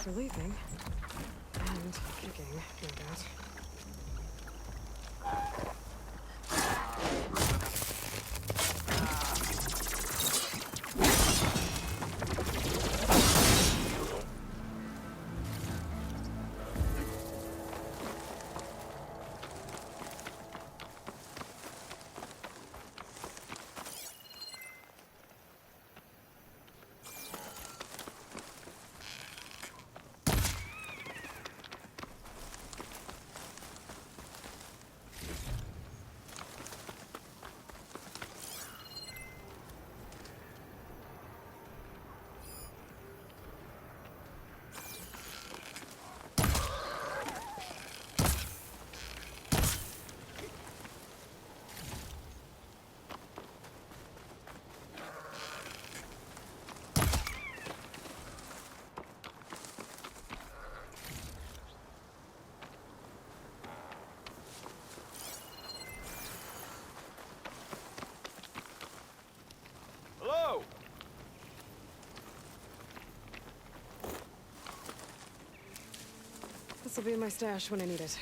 for leaving. And kicking, no doubt. Hello! This'll be in my stash when I need it.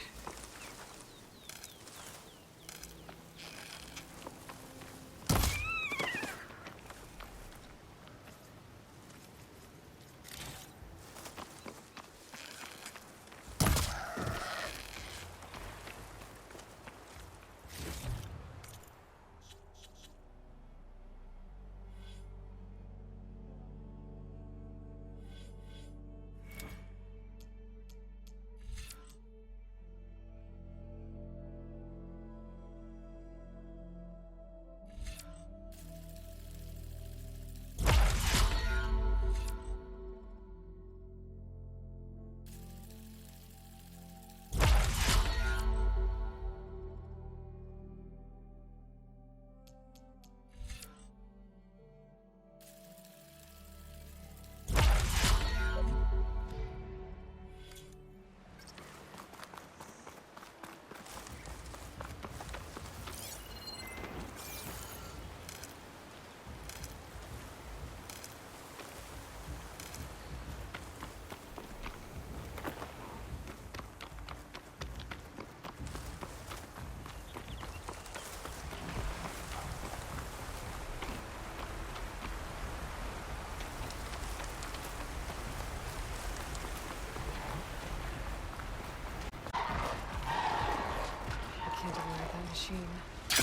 I can't override that machine. But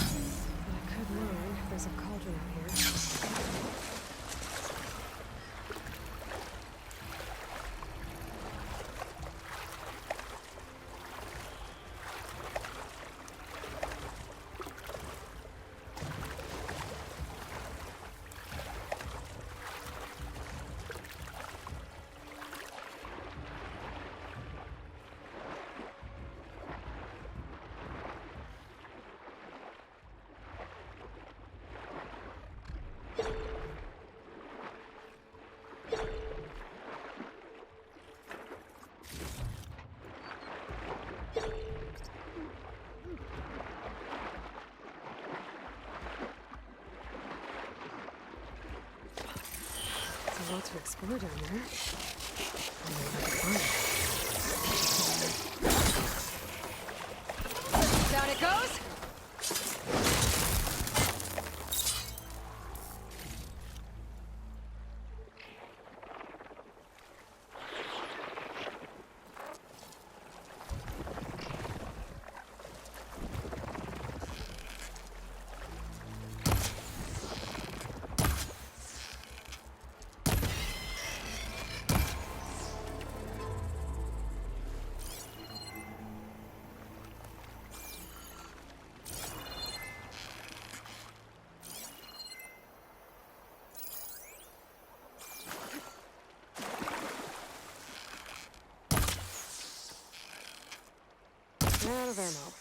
I could learn if there's a cauldron out here. There's a lot to explore down there. I don't know if I can find it. Down it goes! Out of ammo.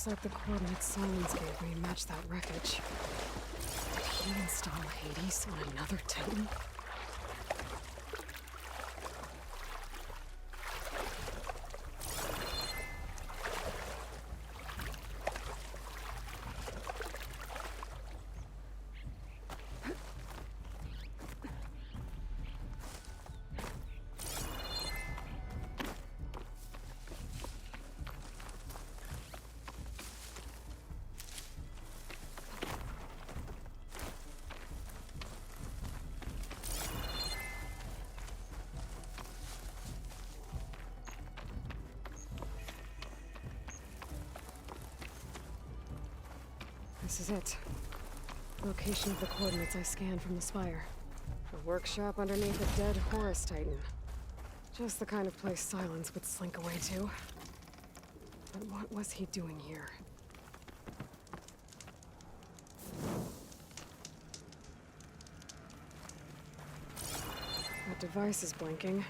Looks like the coordinates Silence gave me match that wreckage. Did he install Hades on another Titan? This is it. Location of the coordinates I scanned from the spire. A workshop underneath a dead Horus Titan. Just the kind of place Silence would slink away to. But what was he doing here? That device is blinking.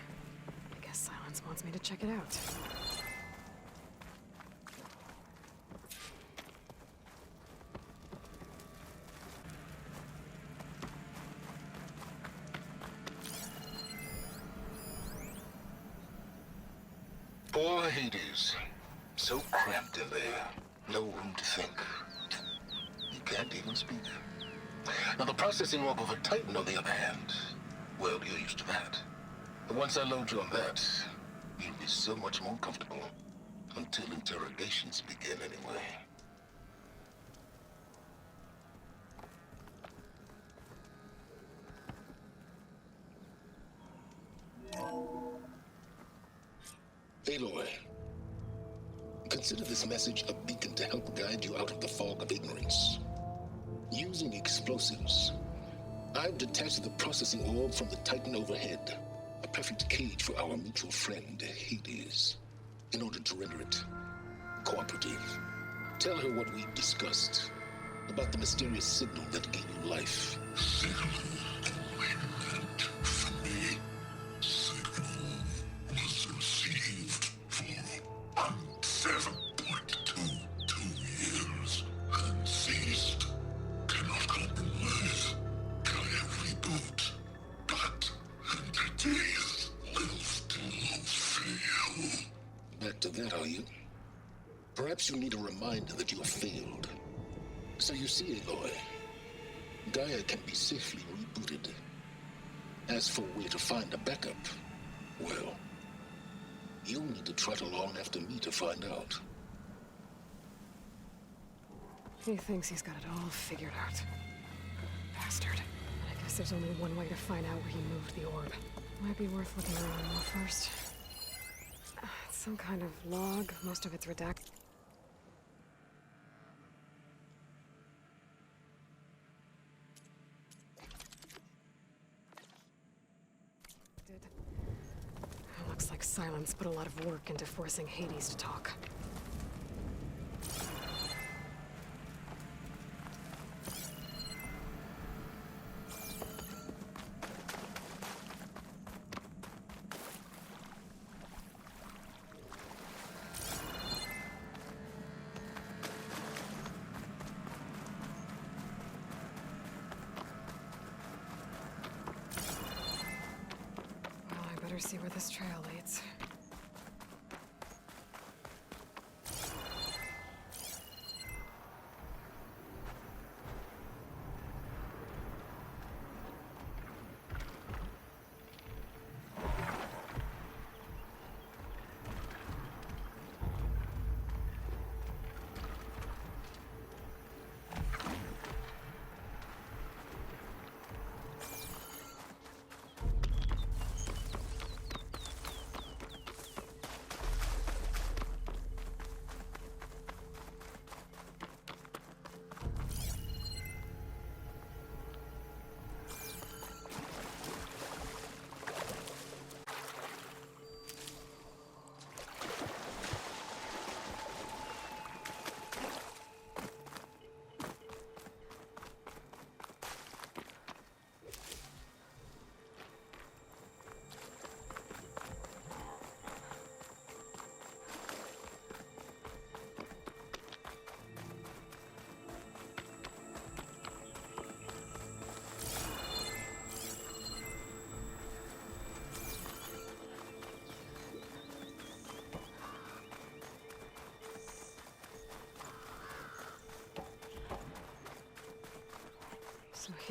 I guess Silence wants me to check it out. Poor Hades. So cramped in there. No room to think. You can't even speak. Now the processing orb of a Titan, on the other hand, well, you're used to that. But once I load you on that, you'll be so much more comfortable. Until interrogations begin, anyway. Aloy, consider this message a beacon to help guide you out of the fog of ignorance. Using explosives, I've detached the processing orb from the Titan overhead, a perfect cage for our mutual friend, Hades, in order to render it cooperative. Tell her what we've discussed about the mysterious signal that gave you life. Back to that, are you? Perhaps you need a reminder that you have failed. So you see, Aloy, Gaia can be safely rebooted. As for where to find a backup, well, you'll need to trot along after me to find out. He thinks he's got it all figured out. Bastard. I guess there's only one way to find out where he moved the orb. Might be worth looking around more first. It's some kind of log. Most of it's redacted. Looks like Silence put a lot of work into forcing Hades to talk. Better see where this trail leads.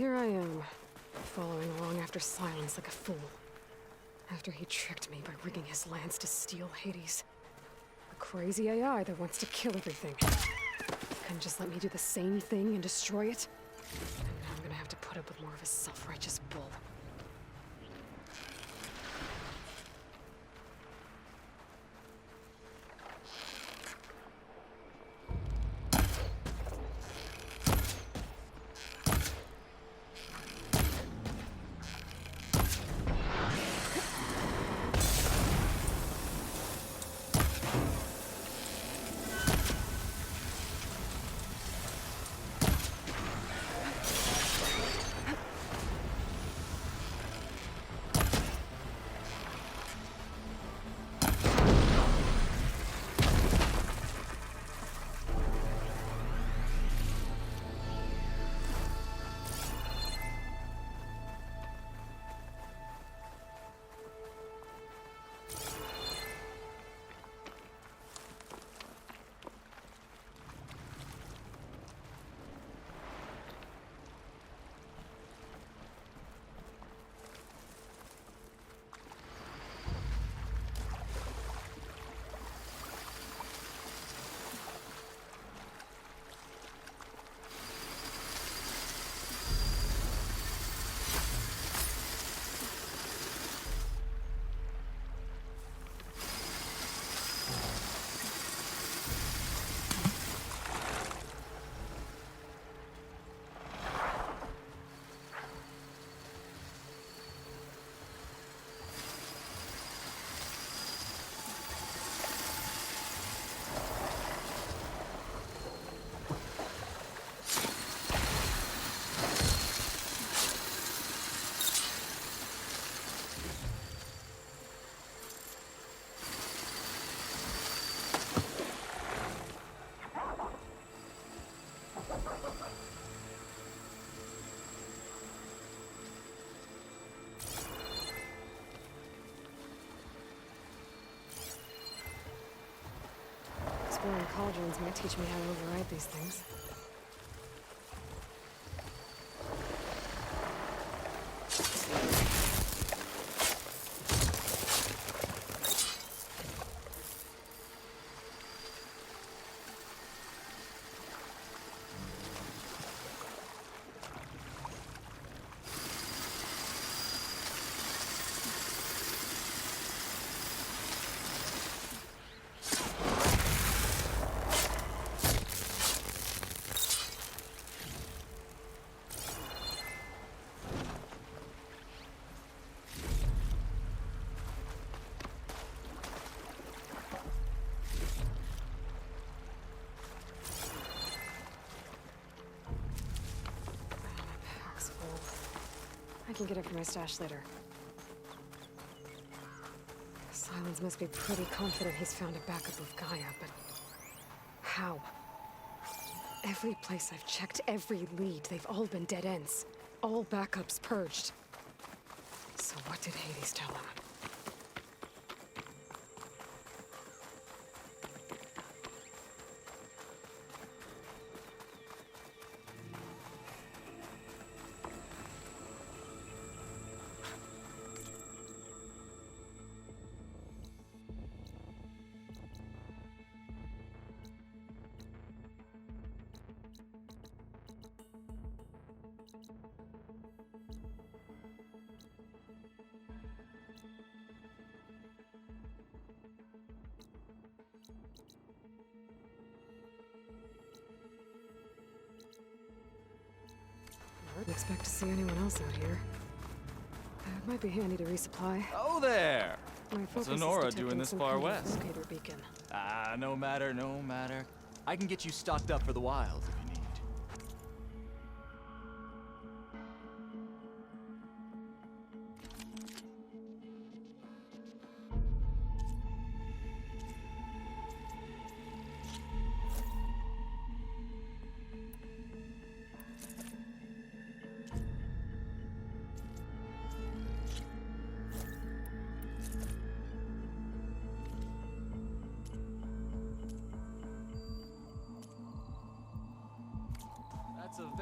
here I am, following along after Silence like a fool. After he tricked me by rigging his lance to steal Hades. A crazy AI that wants to kill everything. Couldn't just let me do the same thing and destroy it? And now I'm gonna have to put up with more of his self-righteous bull. Exploring cauldrons might teach me how to override these things. I can get it from my stash later. Silence must be pretty confident he's found a backup of Gaia, but how? Every place I've checked, every lead, they've all been dead ends. All backups purged. So what did Hades tell him? I wouldn't expect to see anyone else out here. It might be handy to resupply. Oh there! My What's focus is Honora detecting doing this some far kind of west? locator beacon. No matter, no matter. I can get you stocked up for the wilds if you need.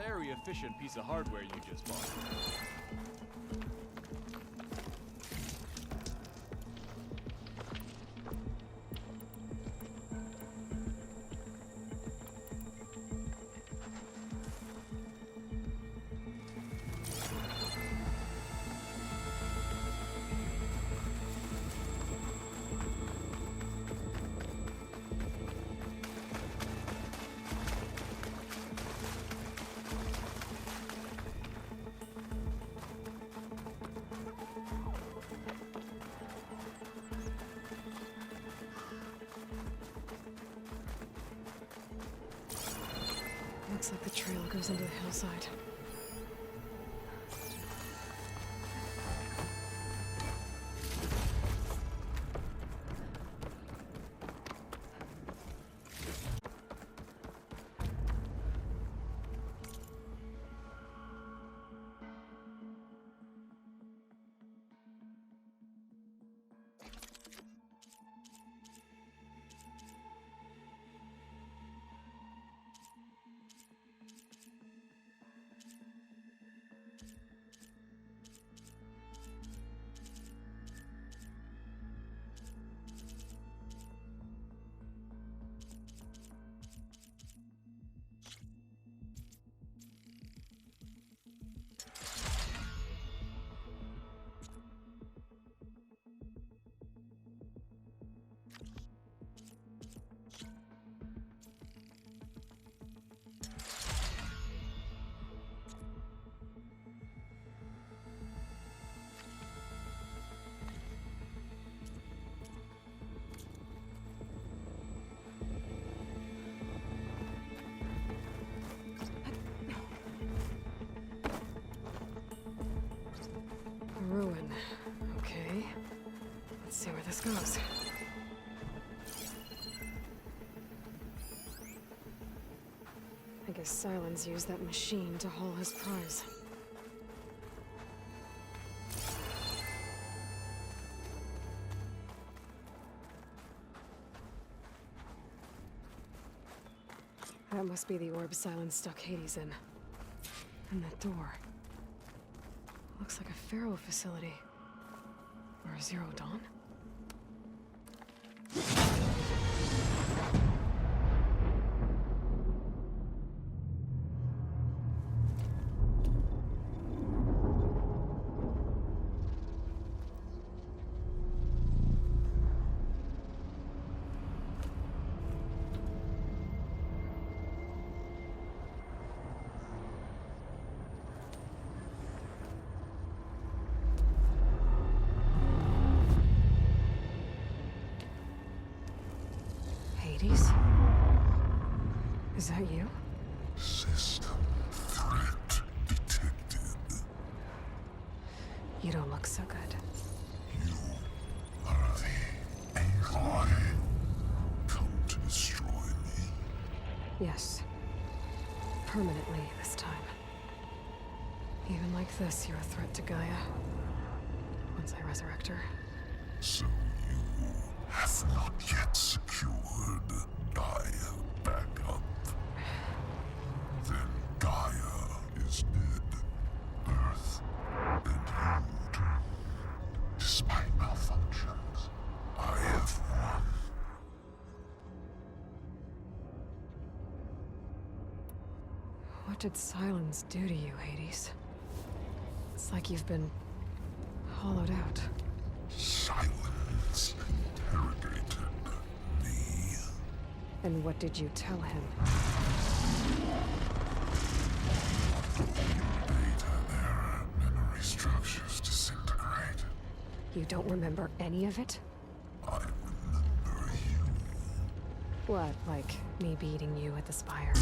very efficient piece of hardware you just bought. Looks like the trail goes into the hillside. Ruin. Okay. Let's see where this goes. I guess Silence used that machine to haul his prize. That must be the orb Silence stuck Hades in. And that door. Looks like a Pharaoh facility. Or a Zero Dawn? Hades? Is that you? System threat detected. You don't look so good. You are the Aloy. Come to destroy me. Yes. Permanently this time. Even like this, you're a threat to Gaia. Once I resurrect her. So you have not yet secured Gaia back up. Then Gaia is dead. Earth and you too. Despite malfunctions, I have won. What did Silence do to you, Hades? It's like you've been hollowed out. Silence interrogated me. And what did you tell him? Data era memory structures disintegrate. You don't remember any of it? I remember you. What, like me beating you at the Spire?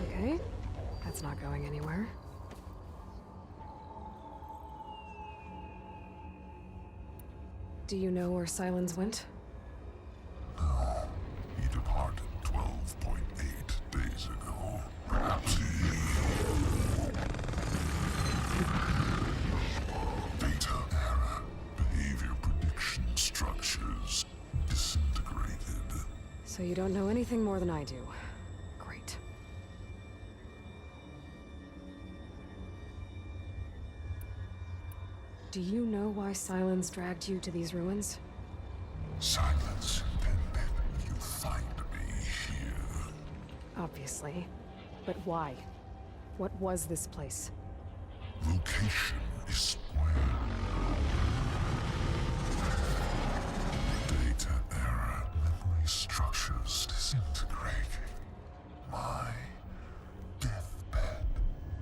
Okay, that's not going anywhere. Do you know where Silence went? No, he departed 12.8 days ago. Perhaps he... Data era behavior prediction structures disintegrated. So you don't know anything more than I do. Great. Do you know why Silence dragged you to these ruins? Silence intended you find me here. Obviously. But why? What was this place? Location is spoiled. Data error, memory structures disintegrating. My deathbed,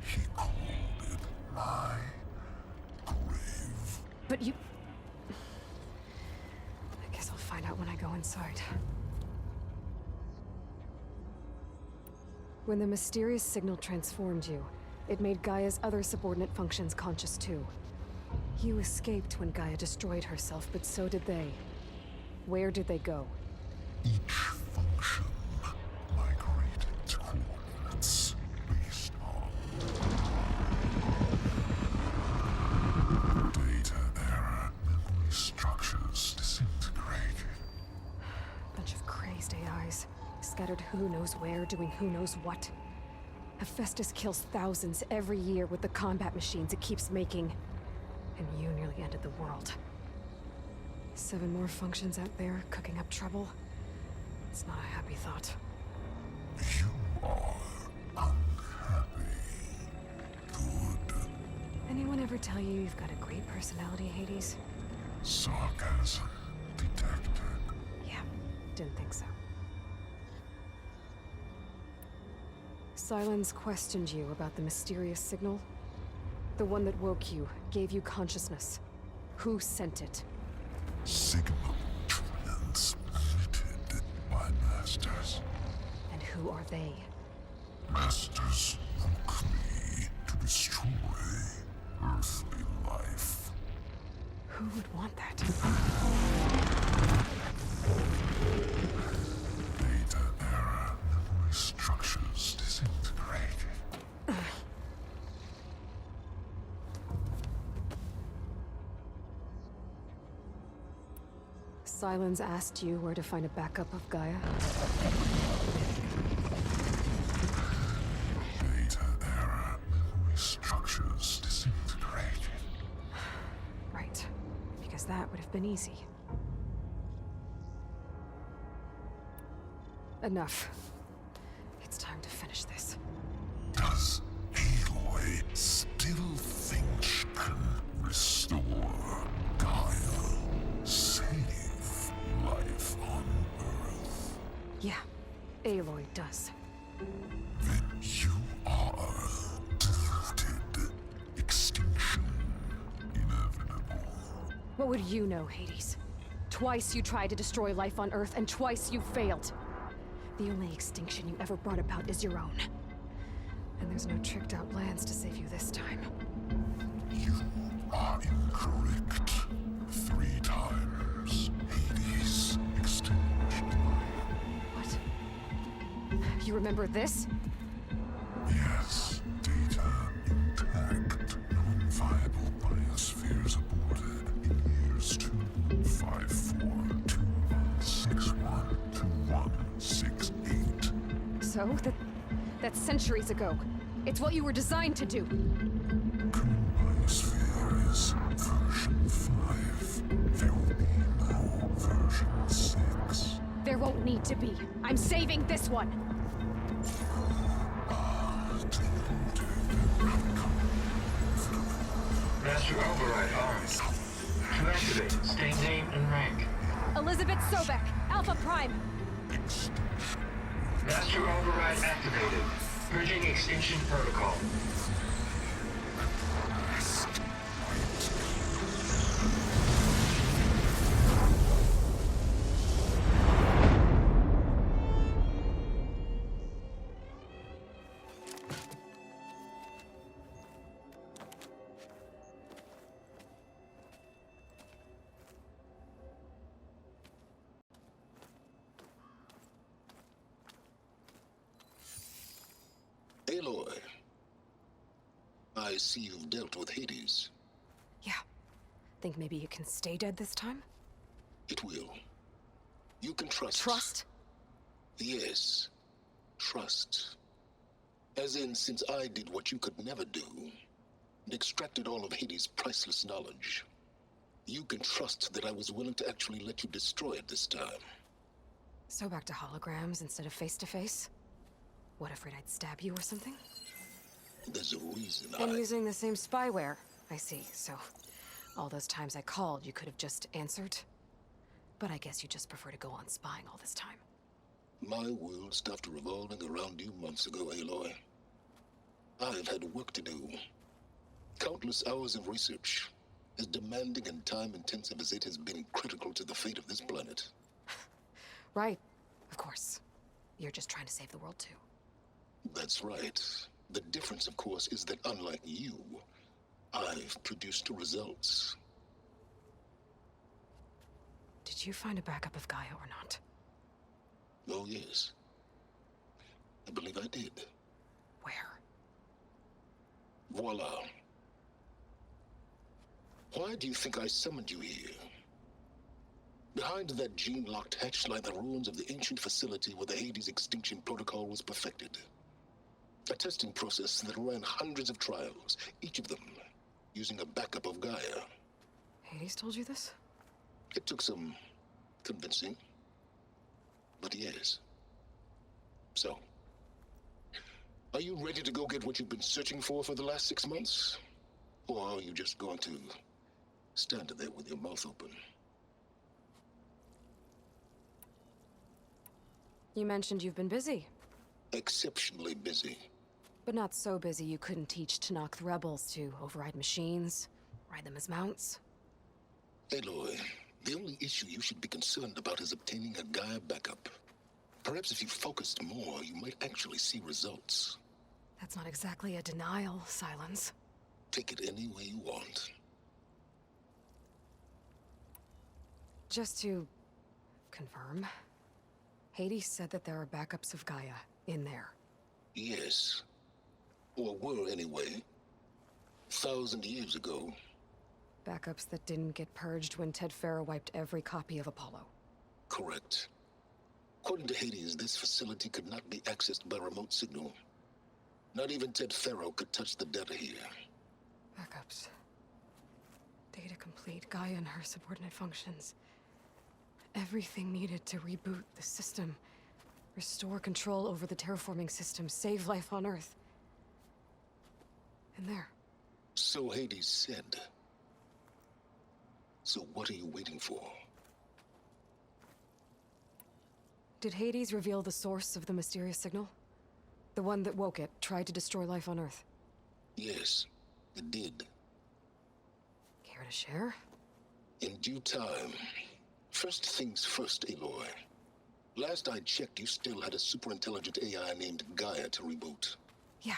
he called it my grave. But you... I guess I'll find out when I go inside. When the mysterious signal transformed you, it made Gaia's other subordinate functions conscious too. You escaped when Gaia destroyed herself, but so did they. Where did they go? Each function migrated to coordinates based on data error, memory structures disintegrated. Bunch of crazed AIs, scattered who knows where, doing who knows what. Hephaestus kills thousands every year with the combat machines it keeps making. And you nearly ended the world. 7 more functions out there, cooking up trouble. It's not a happy thought. You are unhappy. Good. Anyone ever tell you you've got a great personality, Hades? Sarcasm detected. Yeah, didn't think so. Silence questioned you about the mysterious signal. The one that woke you, gave you consciousness. Who sent it? Signal transmitted by masters. And who are they? Masters woke me to destroy earthly life. Who would want that? Data error, memory structures disintegrated. Silence asked you where to find a backup of Gaia. Data error, memory structures disintegrated. Right. Because that would have been easy. Enough. It's time to finish this. Does Aloy still think she can restore Gaia? Save life on Earth? Yeah, Aloy does. Then you are deluded. Extinction inevitable. What would you know, Hades? Twice you tried to destroy life on Earth, and twice you failed. The only extinction you ever brought about is your own. And there's no tricked-out lands to save you this time. You are incorrect. 3 times. Hades extinguished life. What? You remember this? Yes, data intact. Non-viable biospheres aborted in years 2154, 2161, 2168. So? That's centuries ago. It's what you were designed to do. Current biosphere is version 5. There will be no version 6. There won't need to be. I'm saving this one. Master override armed. To activate, state name and rank. Elizabeth Sobek, Alpha Prime. Master override activated. Purging extinction protocol. Aloy, I see you've dealt with Hades. Yeah. Think maybe you can stay dead this time? It will. You can trust. Trust? Yes, trust. As in, since I did what you could never do, and extracted all of Hades' priceless knowledge, you can trust that I was willing to actually let you destroy it this time. So back to holograms instead of face-to-face? What, afraid I'd stab you or something? There's a reason And I... using the same spyware. I see, so... all those times I called, you could have just answered? But I guess you just prefer to go on spying all this time. My world stopped revolving around you months ago, Aloy. I've had work to do. Countless hours of research, as demanding and time-intensive as it has been critical to the fate of this planet. Right. Of course. You're just trying to save the world, too. That's right. The difference, of course, is that unlike you, I've produced results. Did you find a backup of Gaia or not? Oh, yes. I believe I did. Where? Voila. Why do you think I summoned you here? Behind that gene-locked hatch lie the ruins of the ancient facility where the Hades extinction protocol was perfected. A testing process that ran hundreds of trials, each of them using a backup of Gaia. Hades told you this? It took some convincing, but yes. So, are you ready to go get what you've been searching for the last 6 months? Or are you just going to stand there with your mouth open? You mentioned you've been busy. Exceptionally busy. But not so busy you couldn't teach Tanakh the rebels to override machines, ride them as mounts. Aloy, the only issue you should be concerned about is obtaining a Gaia backup. Perhaps if you focused more, you might actually see results. That's not exactly a denial, Silence. Take it any way you want. Just to confirm, Hades said that there are backups of Gaia in there. Yes. Or were anyway. 1,000 years ago. Backups that didn't get purged when Ted Farrow wiped every copy of Apollo. Correct. According to Hades, this facility could not be accessed by remote signal. Not even Ted Farrow could touch the data here. Backups. Data complete, Gaia and her subordinate functions. Everything needed to reboot the system. Restore control over the terraforming system, save life on Earth. And there. So Hades said. So what are you waiting for? Did Hades reveal the source of the mysterious signal? The one that woke it, tried to destroy life on Earth? Yes, it did. Care to share? In due time. First things first, Aloy. Last I checked, you still had a super-intelligent AI named Gaia to reboot. Yeah.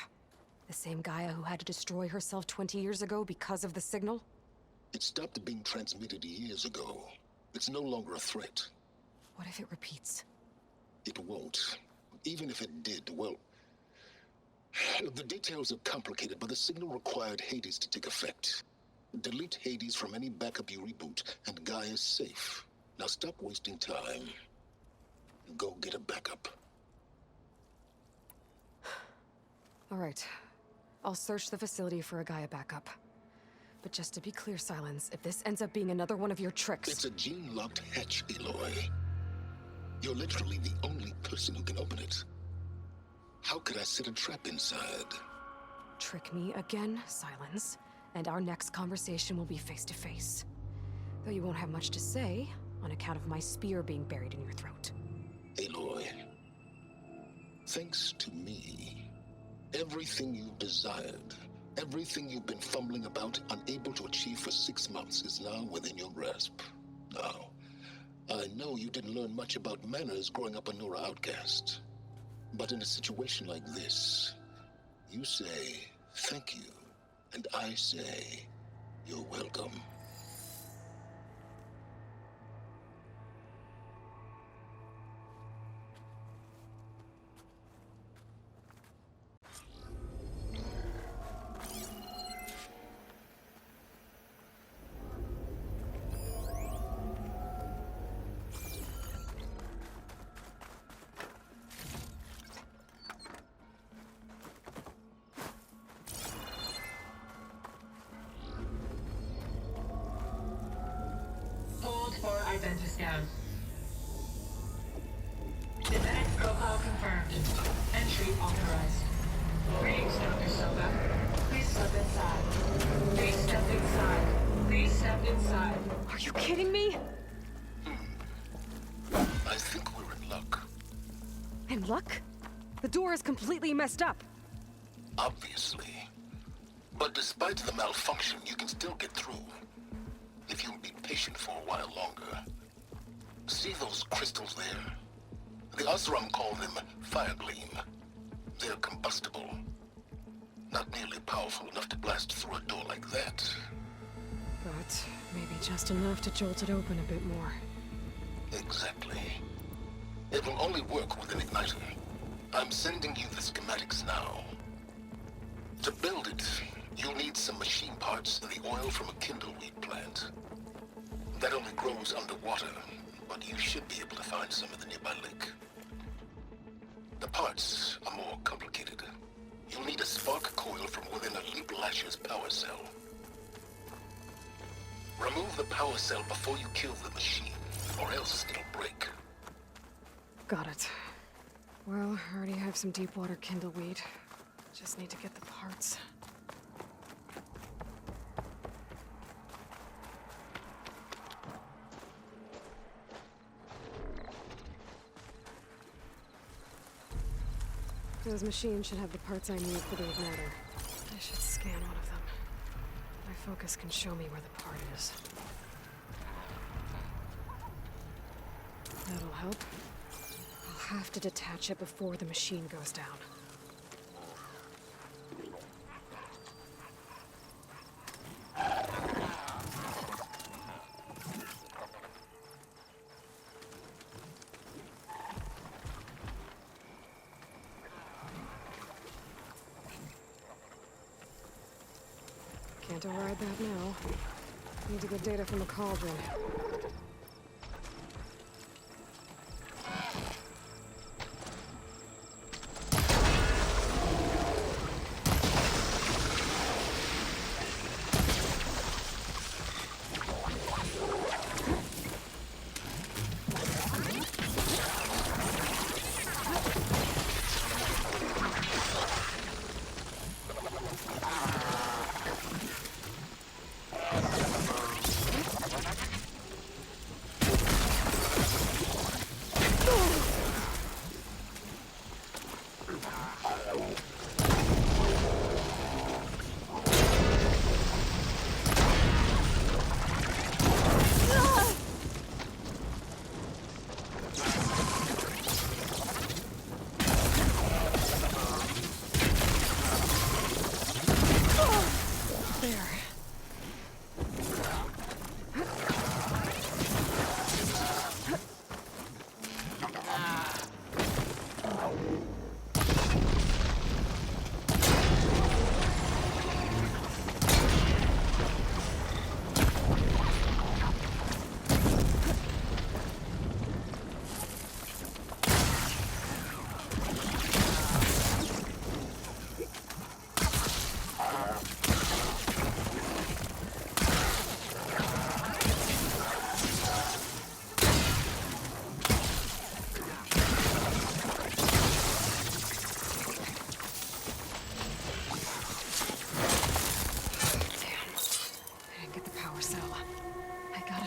The same Gaia who had to destroy herself 20 years ago because of the signal? It stopped being transmitted years ago. It's no longer a threat. What if it repeats? It won't. Even if it did, well... The details are complicated, but the signal required Hades to take effect. Delete Hades from any backup you reboot, and Gaia's safe. Now stop wasting time. Go get a backup. All right. I'll search the facility for a Gaia backup. But just to be clear, Silence, if this ends up being another one of your tricks... It's a gene-locked hatch, Aloy. You're literally the only person who can open it. How could I set a trap inside? Trick me again, Silence, and our next conversation will be face-to-face. Though you won't have much to say, on account of my spear being buried in your throat. Aloy, thanks to me, everything you've desired, everything you've been fumbling about, unable to achieve for 6 months, is now within your grasp. Now, I know you didn't learn much about manners growing up a Nora outcast. But in a situation like this, you say, thank you, and I say, you're welcome. supply vent is down. Genetic profile confirmed. Entry authorized. Greetings, Dr. Silva. Please step inside. Please step inside. Please step inside. Are you kidding me? I think we're in luck. In luck? The door is completely messed up. Obviously. But despite the malfunction, you can still get through. If you'll be patient for a while longer. See those crystals there? The Osram call them fire gleam. They're combustible. Not nearly powerful enough to blast through a door like that. But maybe just enough to jolt it open a bit more. Exactly. It will only work with an igniter. I'm sending you the schematics now. To build it, you'll need some machine parts and the oil from a kindleweed plant. That only grows underwater, but you should be able to find some in the nearby lake. The parts are more complicated. You'll need a spark coil from within a Leap Lasher's power cell. Remove the power cell before you kill the machine, or else it'll break. Got it. Well, I already have some deep water kindleweed. Just need to get the parts. Those machines should have the parts I need for the igniter. I should scan one of them. My focus can show me where the part is. That'll help. I'll have to detach it before the machine goes down. Can't override that now. Need to get data from the cauldron.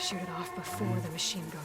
Shoot it off before the machine goes.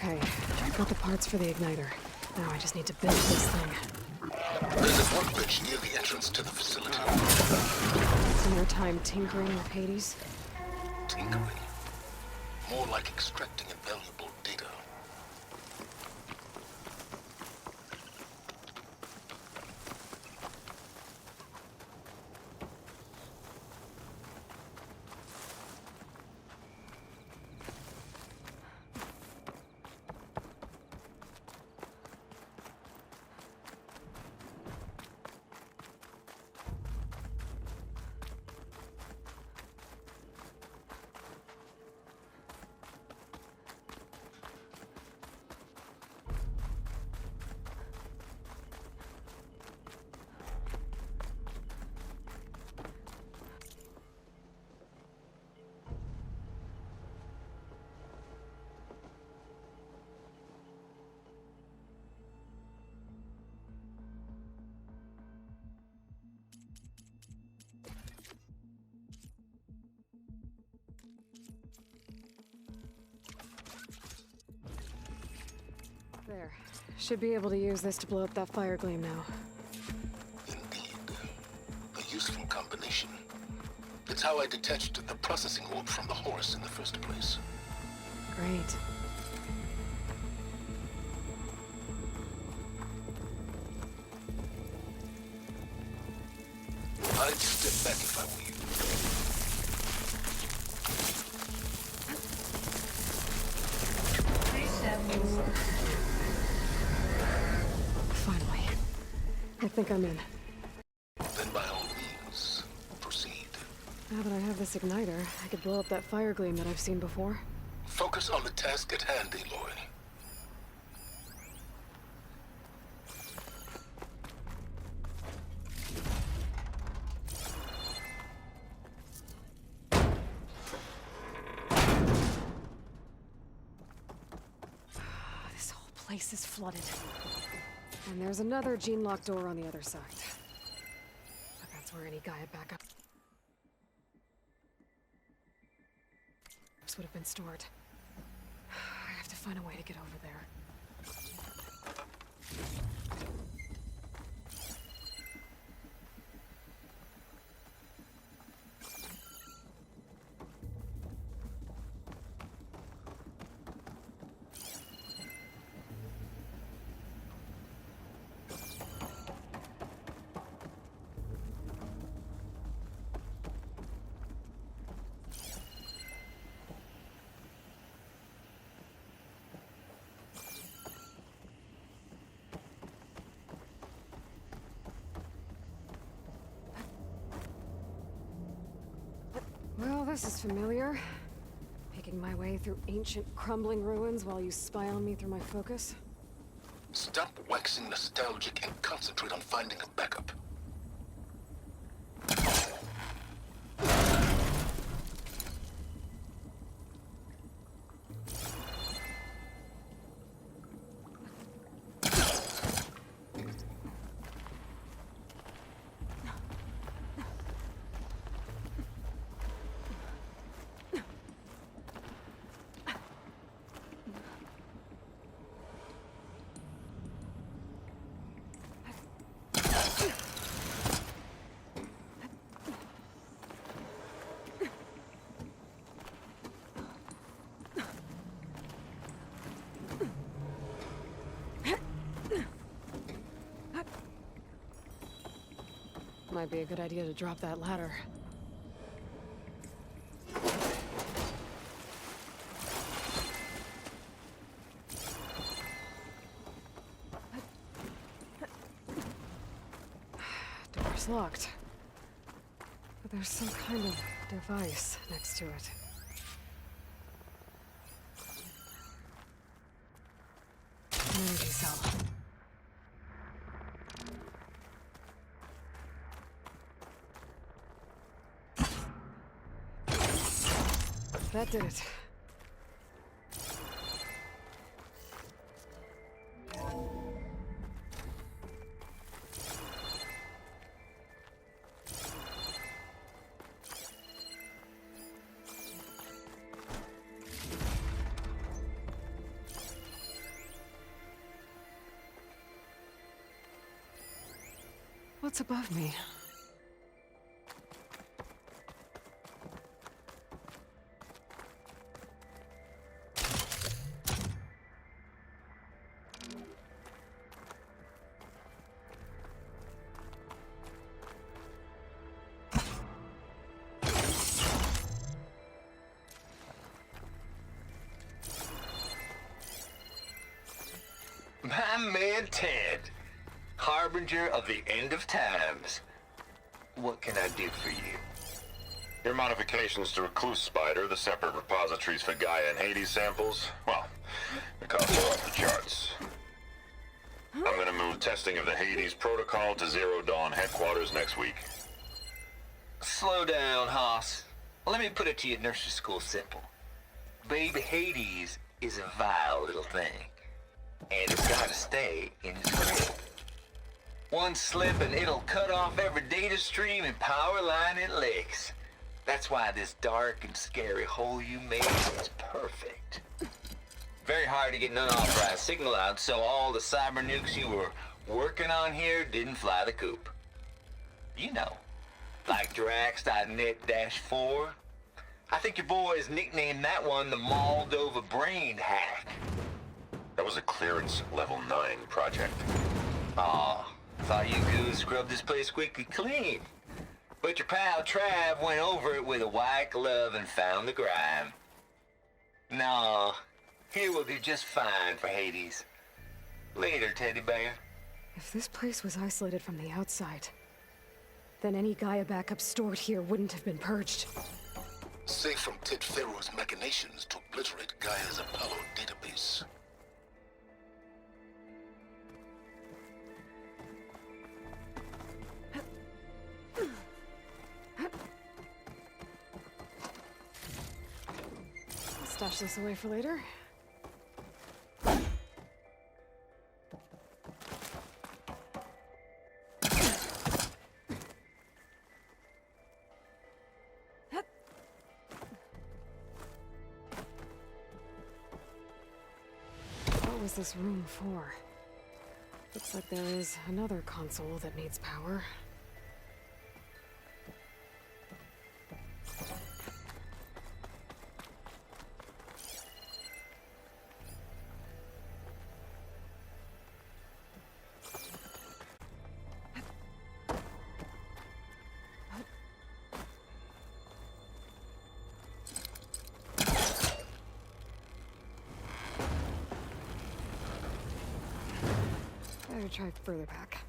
Okay, I've got the parts for the igniter. Now I just need to build this thing. There's a workbench near the entrance to the facility. Some more time tinkering with Hades? Tinkering. More like extracting invaluable data. There. Should be able to use this to blow up that fire gleam now. Indeed. A useful combination. It's how I detached the processing orb from the Horus in the first place. Great. I'd step back if I were you. Please step inside. Finally. I think I'm in. Then by all means, proceed. Now that I have this igniter, I could blow up that fire gleam that I've seen before. Focus on the task at hand, Aloy. This whole place is flooded. And there's another gene-lock door on the other side. But that's where any Gaia backup would have been stored. I have to find a way to get over there. Well, this is familiar. Making my way through ancient, crumbling ruins while you spy on me through my focus. Stop waxing nostalgic and concentrate on finding a backup. Might be a good idea to drop that ladder. Door's locked. But there's some kind of device next to it. An energy cell. That did it. What's above me? My man Ted, harbinger of the end of times. What can I do for you? Your modifications to Recluse Spider, the separate repositories for Gaia and Hades samples, well, the costs are off the charts. I'm gonna move testing of the Hades protocol to Zero Dawn headquarters next week. Slow down, Hoss. Let me put it to you nursery school simple. Baby Hades is a vile little thing. And it's gotta stay in its crib. One slip and it'll cut off every data stream and power line it licks. That's why this dark and scary hole you made is perfect. Very hard to get an unauthorized signal out, so all the cyber nukes you were working on here didn't fly the coop. You know, like Drax.net-4. I think your boys nicknamed that one the Moldova Brain Hack. That was a clearance level 9 project. Aw, thought you could scrub this place quick and clean. But your pal Trav went over it with a white glove and found the grime. No, here will be just fine for Hades. Later, teddy bear. If this place was isolated from the outside, then any Gaia backup stored here wouldn't have been purged. Safe from Ted Pharaoh's machinations to obliterate Gaia's Apollo database. I'll stash this away for later. What was this room for? Looks like there is another console that needs power. Better try further back.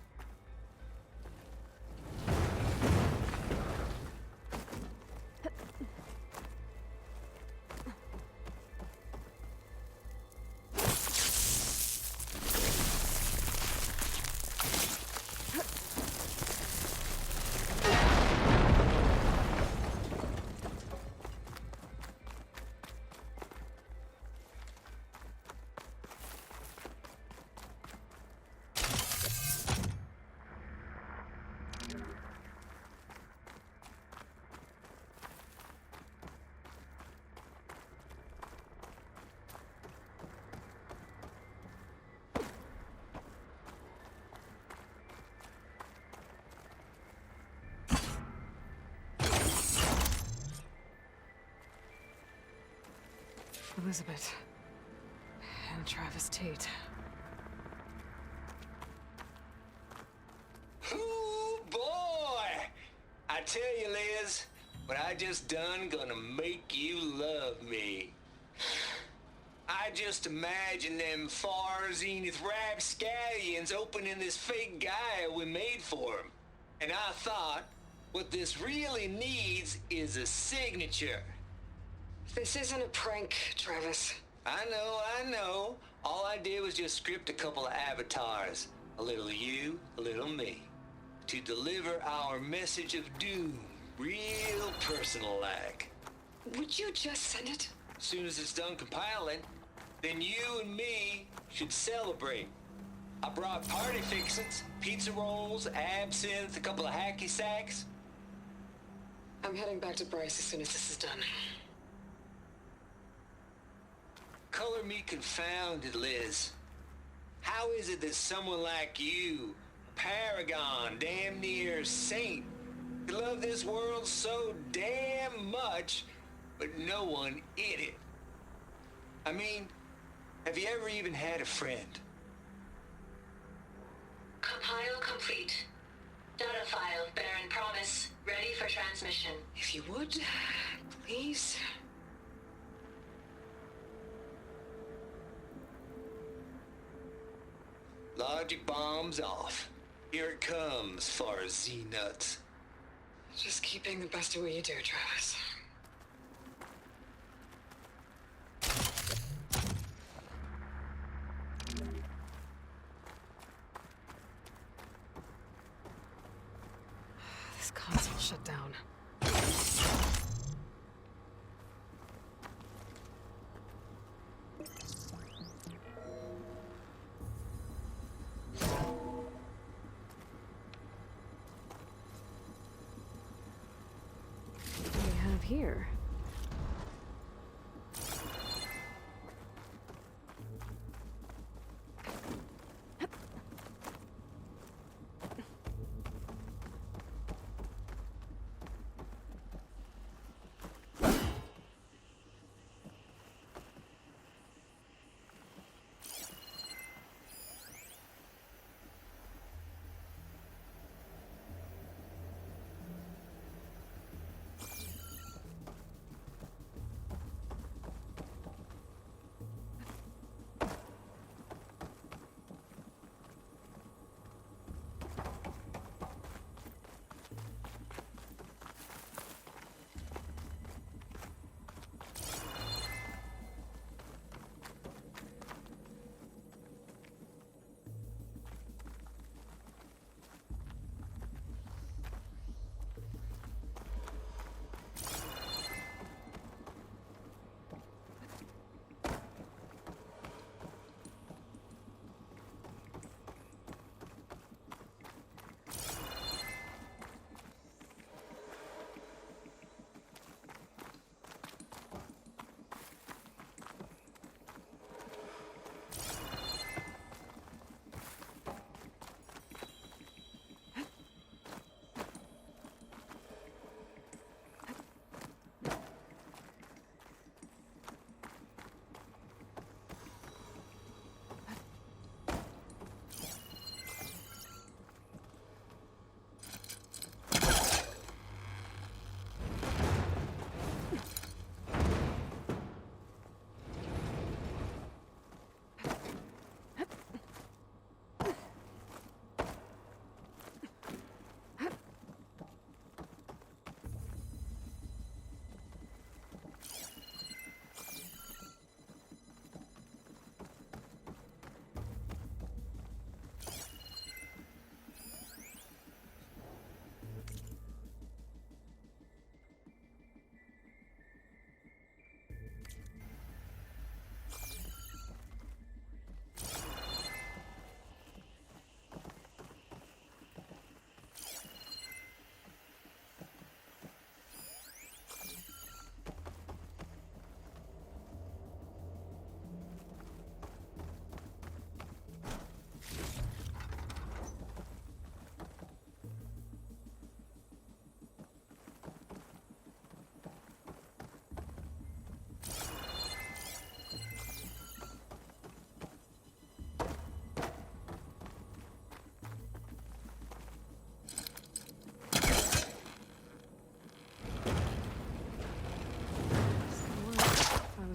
Elizabeth. And Travis Tate. Ooh, boy! I tell you, Liz, what I just done gonna make you love me. I just imagine them far zenith rapscallions opening this fake Gaia we made for them. And I thought, what this really needs is a signature. This isn't a prank, Travis. I know. All I did was just script a couple of avatars. A little you, a little me. To deliver our message of doom, real personal-like. Would you just send it? As soon as it's done compiling, then you and me should celebrate. I brought party fixings, pizza rolls, absinthe, a couple of hacky sacks. I'm heading back to Bryce as soon as this is done. Color me confounded, Liz. How is it that someone like you, paragon, damn near saint. You love this world so damn much, but no one in it. I mean, have you ever even had a friend? Compile complete. Data file, Baron Promise, ready for transmission. If you would, please. Logic bombs off. Here it comes, far as Z-nuts. Just keep being the best at what you do, Travis. This console shut down. What do we have here?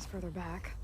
Further back.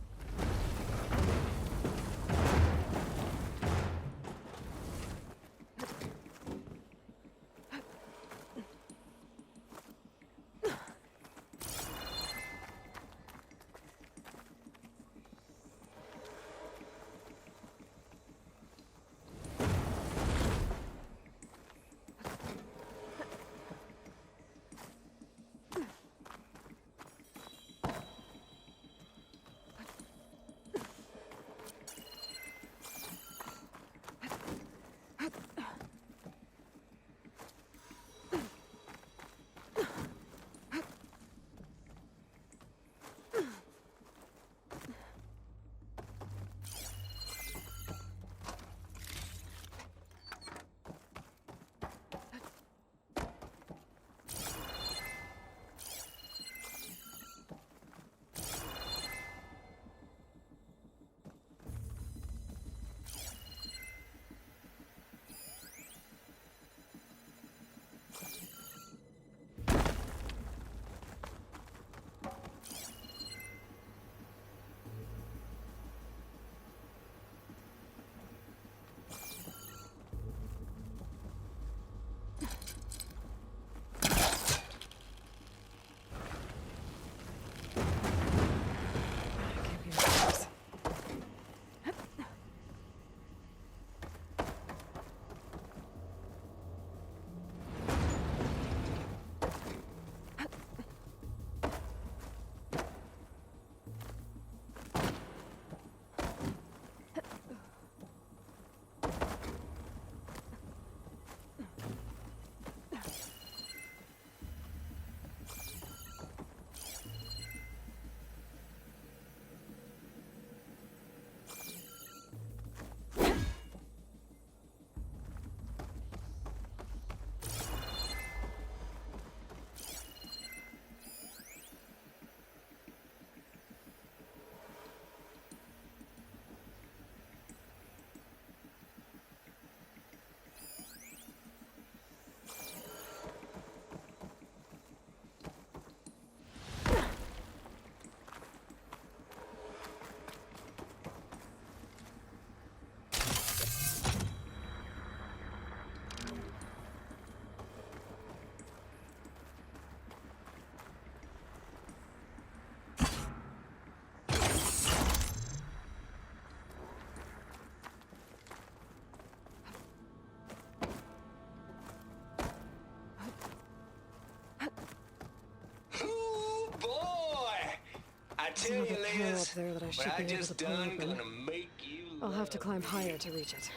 tell another you, pair Liz, up there that I what should I be able just to pull done open. gonna make you I'll have to love climb me. higher to reach it.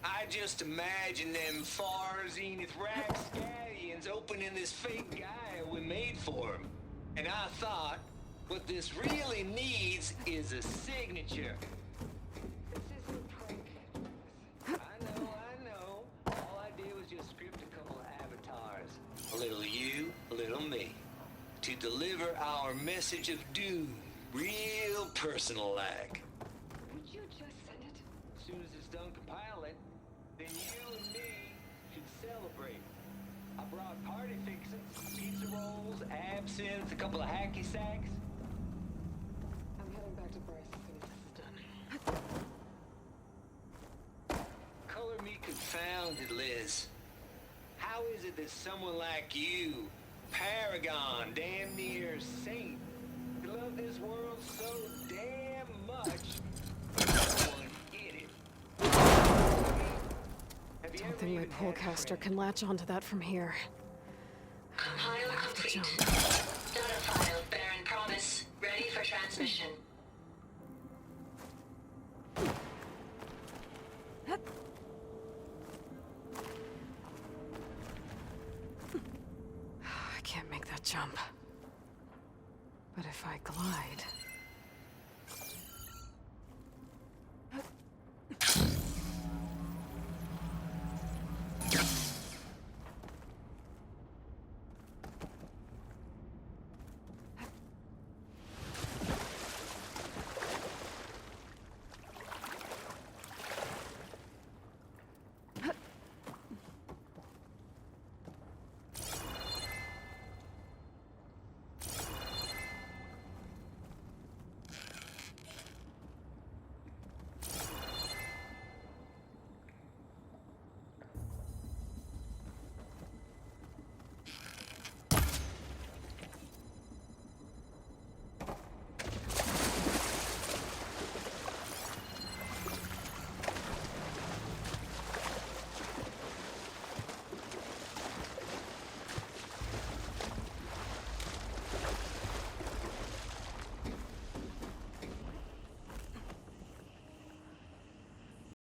I just imagine them far zenith rapscallions opening this fake guy we made for him. And I thought, what this really needs is a signature. This isn't a prank. I know. All I did was just script a couple of avatars. A little you, a little me. To deliver our message of doom, real personal-like. Would you just send it? As soon as it's done compiling, then you and me should celebrate. I brought party fixings, pizza rolls, absinthe, a couple of hacky sacks. I'm heading back to Bryce as soon as this is done. Color me confounded, Liz. How is it that someone like you, paragon, damn near saint, could love this world so damn much? No one in it. Have you Don't ever think my even had a polecaster friend? can latch onto that from here. Compiler I'll have to complete. jump. Data file, Baron Promise, ready for transmission. I can't make that jump. But if I glide...